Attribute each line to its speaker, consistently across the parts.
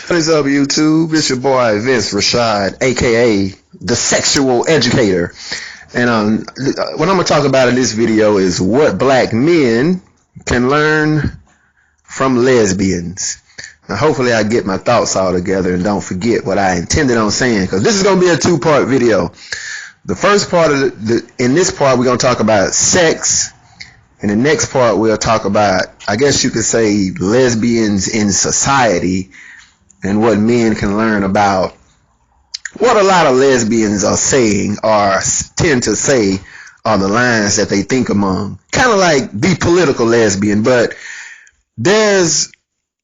Speaker 1: What is up, YouTube? It's your boy Vince Rashad, aka the Sexual Educator. And what I'm gonna talk about in this video is what black men can learn from lesbians. Now, hopefully, I get my thoughts all together and don't forget what I intended on saying, because this is gonna be a two-part video. The first part of in this part, we're gonna talk about sex. In the next part, we'll talk about, I guess you could say, lesbians in society and what men can learn about what a lot of lesbians are saying or tend to say are the lines that they think among. Kind of like be political lesbian, but there's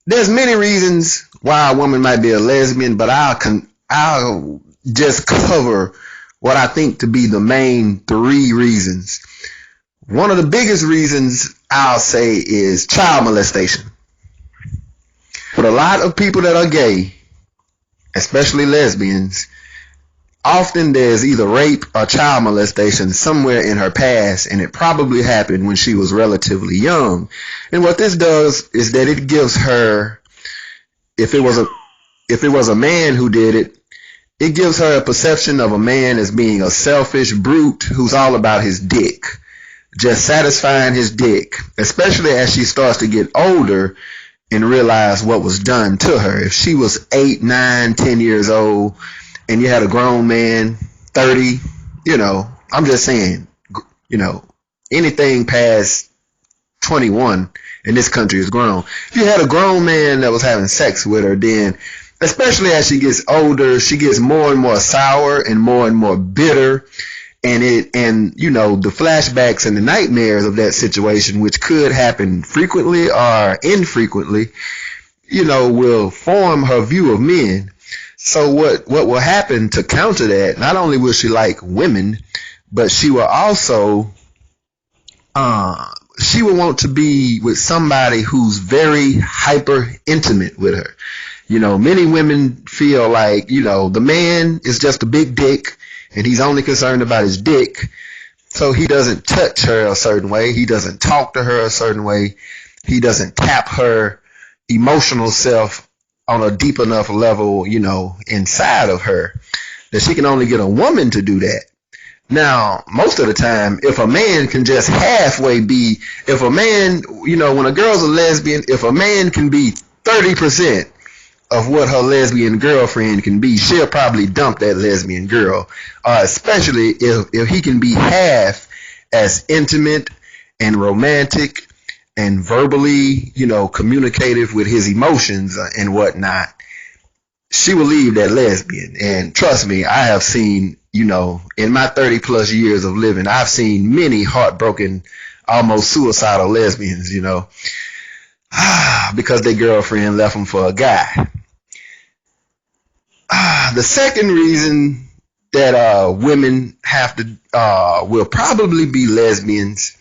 Speaker 1: many reasons why a woman might be a lesbian, but I'll just cover what I think to be the main three reasons. One of the biggest reasons I'll say is child molestation. But a lot of people that are gay, especially lesbians, often there's either rape or child molestation somewhere in her past, and it probably happened when she was relatively young. And what this does is that it gives her, if it was a man who did it, it gives her a perception of a man as being a selfish brute who's all about his dick, just satisfying his dick, especially as she starts to get older and realize what was done to her. If she was 8, 9, 10 years old and you had a grown man, 30, I'm just saying, anything past 21 in this country is grown. If you had a grown man that was having sex with her, then especially as she gets older, she gets more and more sour and more bitter. And the flashbacks and the nightmares of that situation, which could happen frequently or infrequently, will form her view of men. So what will happen to counter that? Not only will she like women, but she will also, she will want to be with somebody who's very hyper intimate with her. Many women feel like, the man is just a big dick, and he's only concerned about his dick, so he doesn't touch her a certain way. He doesn't talk to her a certain way. He doesn't tap her emotional self on a deep enough level, inside of her, that she can only get a woman to do that. Now, most of the time, if a man can just halfway be, if a man, when a girl's a lesbian, if a man can be 30% of what her lesbian girlfriend can be, she'll probably dump that lesbian girl, especially if he can be half as intimate and romantic and verbally, communicative with his emotions and whatnot. She will leave that lesbian. And trust me, I have seen, in my 30 plus years of living, I've seen many heartbroken, almost suicidal lesbians, because their girlfriend left them for a guy. The second reason that women will probably be lesbians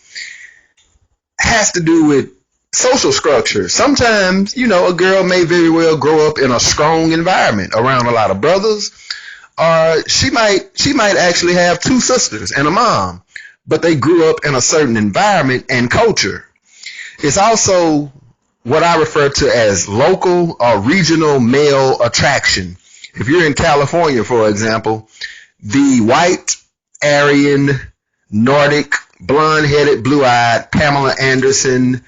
Speaker 1: has to do with social structure. Sometimes, a girl may very well grow up in a strong environment around a lot of brothers, or she might actually have two sisters and a mom, but they grew up in a certain environment and culture. It's also what I refer to as local or regional male attraction. If you're in California, for example, the white, Aryan, Nordic, blonde-headed, blue-eyed Pamela Anderson,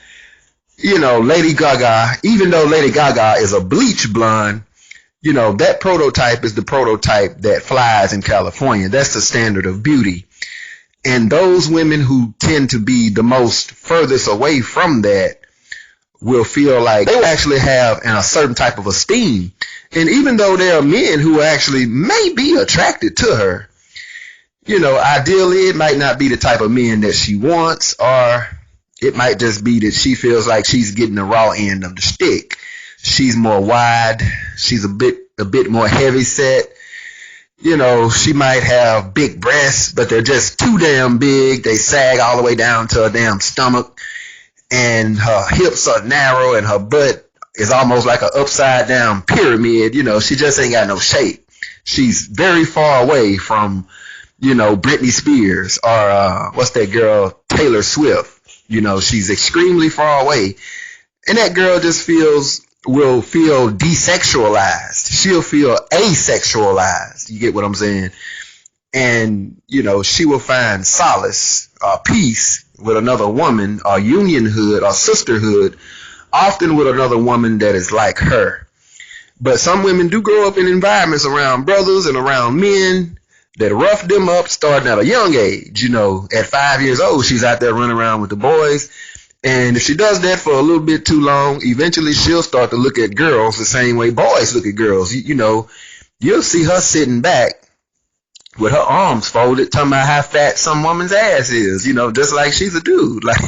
Speaker 1: Lady Gaga, even though Lady Gaga is a bleach blonde, that prototype is the prototype that flies in California. That's the standard of beauty. And those women who tend to be the most furthest away from that will feel like they actually have a certain type of esteem. And even though there are men who actually may be attracted to her, ideally it might not be the type of men that she wants, or it might just be that she feels like she's getting the raw end of the stick. She's more wide. She's a bit more heavy set. She might have big breasts, but they're just too damn big. They sag all the way down to her damn stomach, and her hips are narrow, and her butt is almost like an upside down pyramid. She just ain't got no shape. She's very far away from, Britney Spears or what's that girl, Taylor Swift. She's extremely far away. And that girl just feels will feel desexualized. She'll feel asexualized. You get what I'm saying? And, she will find solace or peace with another woman or unionhood or sisterhood, often with another woman that is like her. But some women do grow up in environments around brothers and around men that rough them up starting at a young age. At 5 years old, she's out there running around with the boys. And if she does that for a little bit too long, eventually she'll start to look at girls the same way boys look at girls. You'll see her sitting back with her arms folded, talking about how fat some woman's ass is, just like she's a dude. Like,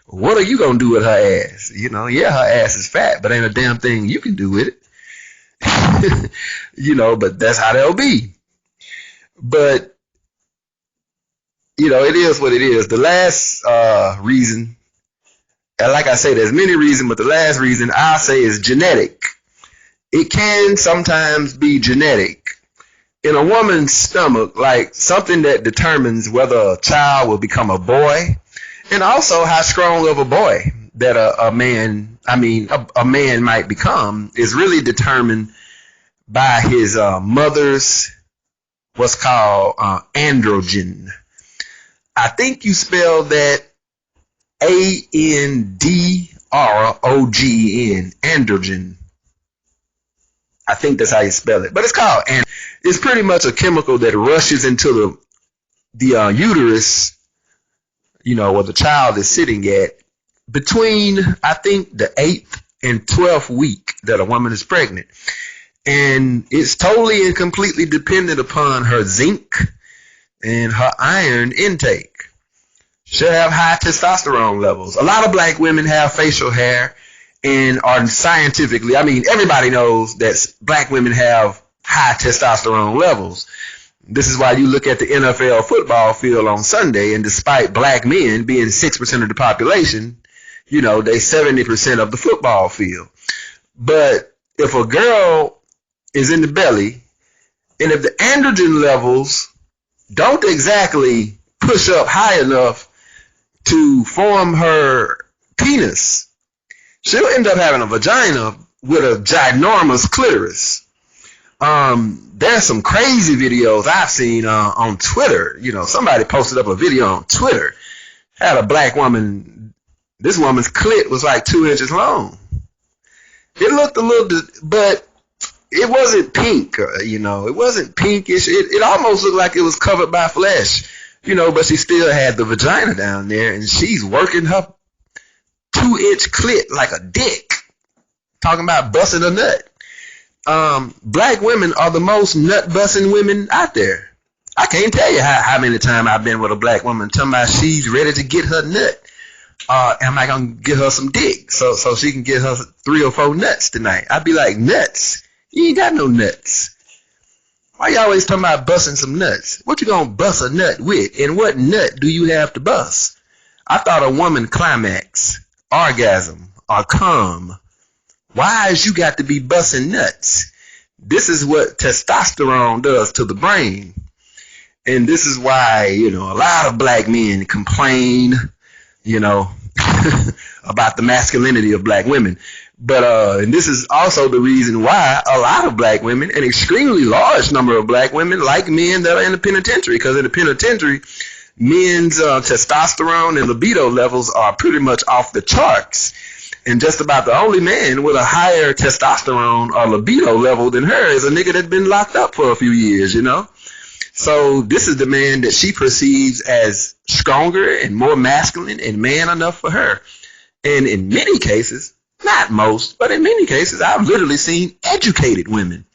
Speaker 1: what are you going to do with her ass? Yeah, her ass is fat, but ain't a damn thing you can do with it. But that's how they'll be. But, it is what it is. The last reason, and like I say, there's many reasons, but the last reason I'll say is genetic. It can sometimes be genetic. In a woman's stomach, like something that determines whether a child will become a boy, and also how strong of a boy that a man might become, is really determined by his mother's what's called androgen. I think you spell that ANDROGEN, androgen. I think that's how you spell it, but it's called, and it's pretty much a chemical that rushes into the uterus, where the child is sitting at, between, I think, the 8th and 12th week that a woman is pregnant. And it's totally and completely dependent upon her zinc and her iron intake. She'll have high testosterone levels. A lot of black women have facial hair and are scientifically, everybody knows that black women have high testosterone levels. This is why you look at the NFL football field on Sunday, and despite black men being 6% of the population, they 70% of the football field. But if a girl is in the belly, and if the androgen levels don't exactly push up high enough to form her penis, she'll end up having a vagina with a ginormous clitoris. There's some crazy videos I've seen on Twitter. Somebody posted up a video on Twitter. Had a black woman, this woman's clit was like 2 inches long. It looked a little, but it wasn't pink, it wasn't pinkish. It almost looked like it was covered by flesh, but she still had the vagina down there, and she's working her 2-inch clit like a dick, talking about busting a nut. Black women are the most nut busting women out there. I can't tell you how many times I've been with a black woman talking about she's ready to get her nut. Am I gonna get her some dick so she can get her 3 or 4 nuts tonight? I'd be like, nuts? You ain't got no nuts. Why you always talking about busting some nuts? What you gonna bust a nut with? And what nut do you have to bust? I thought a woman climax, orgasm, or come. Why is you got to be busting nuts? This is what testosterone does to the brain. And this is why, a lot of black men complain, about the masculinity of black women. But and this is also the reason why a lot of black women, an extremely large number of black women, like men that are in the penitentiary. Because in the penitentiary, men's testosterone and libido levels are pretty much off the charts. And just about the only man with a higher testosterone or libido level than her is a nigga that's been locked up for a few years, So this is the man that she perceives as stronger and more masculine and man enough for her. And in many cases, not most, but in many cases, I've literally seen educated women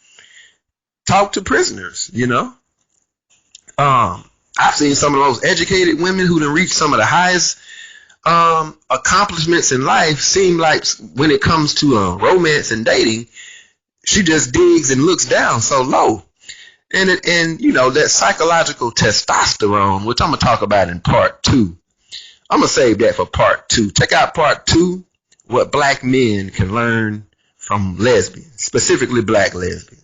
Speaker 1: talk to prisoners, I've seen some of the most educated women who done reached some of the highest accomplishments in life seem like when it comes to romance and dating, she just digs and looks down so low. And that psychological testosterone, which I'm going to talk about in part 2. I'm going to save that for part 2. Check out part 2, what black men can learn from lesbians, specifically black lesbians.